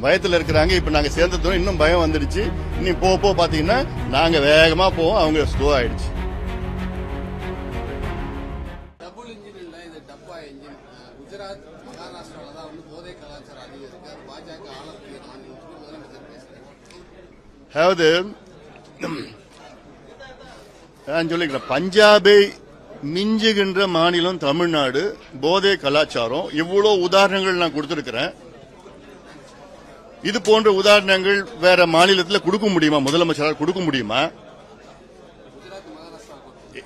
பயத்தில் இருக்கிறாங்க. இப்போ நாங்கள் சேர்ந்ததும் இன்னும் பயம் வந்துடுச்சு. இன்னும் போக பார்த்தீங்கன்னா நாங்கள் வேகமாக போவோம், அவங்க ஸ்லோ ஆயிடுச்சு. டபுள் இன்ஜின் இல்லை, இது டப்பா இன்ஜின். குஜராத் மகாராஷ்டிராவில் தான் வந்து போதை கலாச்சாரம் அதிகம் இருக்கு. அது பாஜக ஆளக்கூடிய மாநிலம் முதலமைச்சர் பேசுறேன். அதாவது நான் சொல்லிக்கிறேன், பஞ்சாபை மிஞ்சுகின்ற மாநிலம் தமிழ்நாடு. போதை கலாச்சாரம் இவ்வளோ உதாரணங்கள் நான் கொடுத்திருக்கிறேன். இது போன்ற உதாரணங்கள் வேற மாநிலத்தில் கொடுக்க முடியுமா? முதலமைச்சரால் கொடுக்க முடியுமா?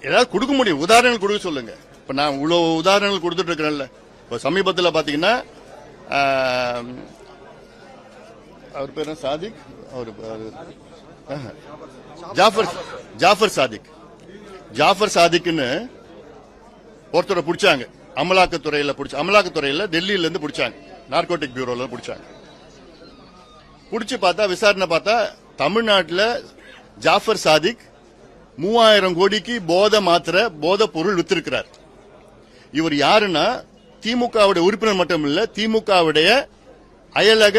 ஏதாவது கொடுக்க முடியும், உதாரணங்கள் கொடுக்க சொல்லுங்க. இப்ப நான் இவ்வளவு உதாரணங்கள் கொடுத்துட்டு இருக்கிறேன்ல. இப்ப சமீபத்தில் பாத்தீங்கன்னா அவர் பேர் சாதிக், அவர் ஜாஃபர் சாதிக்னு ஒருத்தரை பிடிச்சாங்க. அமலாக்கத்துறையில டெல்லியில இருந்து பிடிச்சாங்க, நார்கோட்டிக் பியூரோல பிடிச்சாங்க. பிடிச்சு பார்த்தா விசாரணை பார்த்தா தமிழ்நாட்டில் ஜாஃபர் சாதிக் 3000 கோடிக்கு போதை பொருள் வித்திருக்கிறார். இவர் யாருன்னா திமுகவுடைய உறுப்பினர் மட்டும் இல்ல, திமுகவுடைய அயலக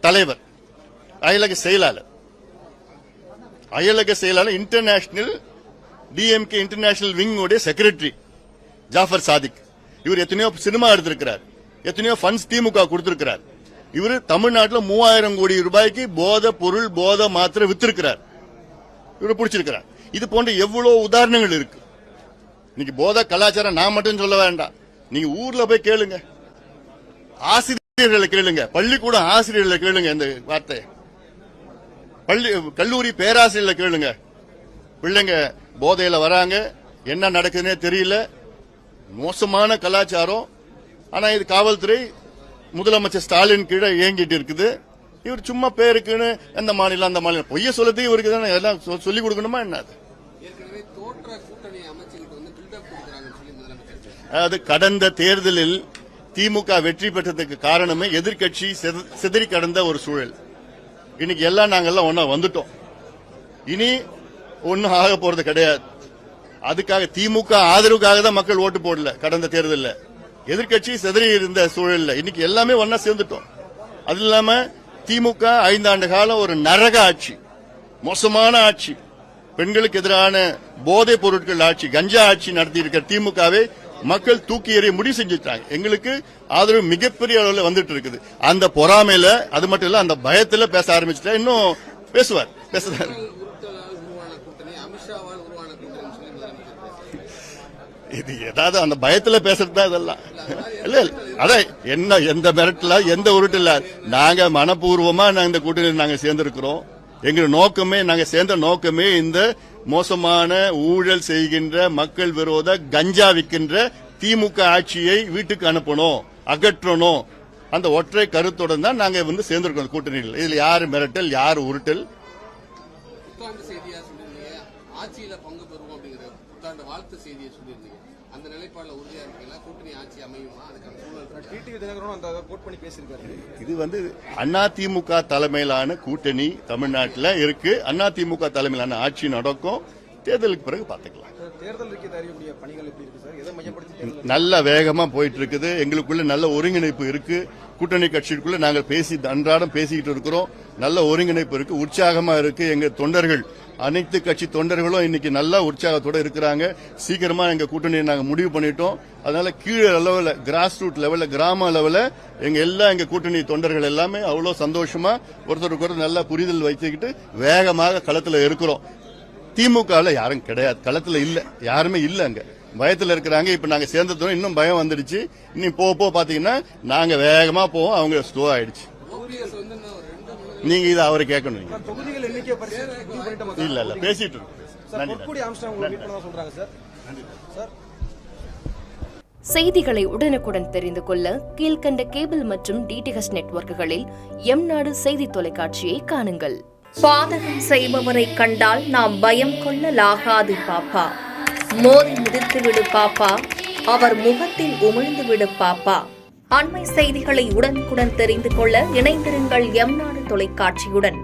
தலைவர், அயலக செயலாளர் இன்டர்நேஷனல் டிஎம்கே இன்டர்நேஷனல் விங் உடைய செக்ரட்டரி ஜாஃபர் சாதிக். இவர் எத்தனையோ சினிமா எடுத்திருக்கிறார், எத்தனையோ ஃபண்ட்ஸ் திமுக கொடுத்திருக்கிறார். இவர் தமிழ்நாட்டில் 3000 கோடி ரூபாய்க்கு போதை மாத்திரை வித்திருக்கிறார். இவரை பிடிச்சிருக்கிறார். இது போன்ற எவ்வளவு உதாரணங்கள் இருக்கு. இன்னைக்கு போதை கலாச்சாரம் நான் மட்டும் சொல்ல வேண்டாம், நீங்க ஊர்ல போய் கேளுங்க, ஆசிரியர்களை கேளுங்க, பள்ளிக்கூட ஆசிரியர்களை கேளுங்க, இந்த வார்த்தை கல்லூரி பேராசிரியர்களை கேளுங்க. பிள்ளைங்க போதையில வராங்க, என்ன நடக்குதுன்னே தெரியல, மோசமான கலாச்சாரம். ஆனா இது காவல்துறை முதலமைச்சர் ஸ்டாலின் கீழே இயங்கிட்டு இருக்குது. இவர் சும்மா பேருக்குன்னு அந்த மாநிலம் பொய்ய சொல்லது இவருக்கு தானே எல்லாம் சொல்லிக் கொடுக்கணுமா என்ன? அதாவது கடந்த தேர்தலில் திமுக வெற்றி பெற்றதுக்கு காரணமே எதிர்கட்சி சிதறி கடந்த ஒரு சூழல். இன்னைக்கு எல்லாம் நாங்கெல்லாம் ஒன்னா வந்துட்டோம். இனி ஒன்னும் ஆக போறது கிடையாது. அதுக்காக திமுக ஆதரவுக்காக தான் மக்கள் ஓட்டு போடல. கடந்த தேர்தலில் எதிர்கட்சி சிதறி இருந்த சூழல்ல இன்னைக்கு எல்லாமே ஒன்னா சேர்ந்துட்டோம். அது இல்லாம திமுக 5 ஆண்டு காலம் ஒரு நரக ஆட்சி, மோசமான ஆட்சி, பெண்களுக்கு எதிரான போதைப் பொருட்கள் ஆட்சி, கஞ்சா ஆட்சி நடத்தி இருக்கிற திமுகவை மக்கள் தூக்கி எறிய முடிவு செஞ்சுட்டாங்க. எங்களுக்கு ஆதரவு மிகப்பெரிய அளவில் வந்துட்டு இருக்குது. அந்த பொறாமையில, அது மட்டும் இல்ல, அந்த பயத்துல பேச ஆரம்பிச்சுட்டா இன்னும் பேசுறாரு. இது ஏதாவது அந்த பயத்துல பேசுறதுதான் இதெல்லாம். இல்ல அதான் என்ன, எந்த மிரட்டல, எந்த உருட்டுல, நாங்க மனப்பூர்வமா இந்த கூட்டணி நாங்க சேர்ந்திருக்கிறோம். எங்க நோக்கமே, நாங்க சேர்ந்த நோக்கமே இந்த மோசமான ஊழல் செய்கின்ற, மக்கள் விரோத கஞ்சா விற்கின்ற திமுக ஆட்சியை வீட்டுக்கு அனுப்பணும், அகற்றணும். அந்த ஒற்றை கருத்துடன் தான் நாங்க சேர்ந்திருக்கோம் கூட்டணியில். இதுல யாரு மிரட்டல், யாரு உருட்டல்? ஆட்சியில பங்கு பெறுவோம் அப்படிங்கிற புத்தாண்டு வாழ்த்து செய்தியை சொல்லியிருந்தீங்க. அந்த நிலைப்பாடுல உறுதியா இருக்கீங்களா? கூட்டணி ஆட்சி அமையுமா? அதுக்கான இது அதிமுக தலைமையிலான கூட்டணி தமிழ்நாட்டில் இருக்கு. அதிமுக தலைமையிலான ஆட்சி நடக்கும். தேர்தலுக்கு பிறகு பாத்துக்கலாம். நல்ல வேகமா போயிட்டு இருக்குது. எங்களுக்குள்ள நல்ல ஒருங்கிணைப்பு இருக்கு. கூட்டணி கட்சிக்குள்ள நாங்கள் அன்றாடம் பேசிக்கிட்டு இருக்கிறோம். நல்ல ஒருங்கிணைப்பு இருக்கு, உற்சாகமா இருக்கு. எங்க தொண்டர்கள், அனைத்து கட்சி தொண்டர்களும் இன்னைக்கு நல்ல உற்சாகத்தோட இருக்கிறாங்க. சீக்கிரமா எங்க கூட்டணியை நாங்க முடிவு பண்ணிட்டோம். அதனால கீழே லெவல்ல, கிராஸ் ரூட் லெவல்ல, கிராம லெவல்ல எங்க கூட்டணி தொண்டர்கள் எல்லாமே அவ்வளவு சந்தோஷமா ஒருத்தருக்கு நல்ல புரிதல் வைத்துக்கிட்டு வேகமாக களத்துல இருக்கிறோம். திமுக யாரும் கிடையாது, களத்துல இல்ல, யாருமே இல்ல. அங்க பயத்துல இருக்கிறாங்க. இப்ப நாங்க சேர்ந்ததும் இன்னும் பயம் வந்துடுச்சு. இன்னும் போக பாத்தீங்கன்னா நாங்க வேகமா போவோம், அவங்க ஸ்லோ ஆயிடுச்சு. நீங்க இதை அவரை கேட்கணும். இல்ல பேசிட்டு செய்திகளை உடனுக்குடன் தெரிந்து கொள்ள கீழ்கண்ட கேபிள் மற்றும் டிடிஎச் நெட்வொர்க்குகளில் எம்நாடு செய்தி தொலைக்காட்சியை காணுங்கள். பாதகம் செய்பவரை கண்டால் நாம் பயம் கொள்ளலாகாது பாப்பா. மோதி மிதித்துவிடு பாப்பா, அவர் முகத்தில் உமிழ்ந்துவிடு பாப்பா. அண்மை செய்திகளை உடனுக்குடன் தெரிந்து கொள்ள இணைந்திருங்கள் எம்நாடு தொலைக்காட்சியுடன்.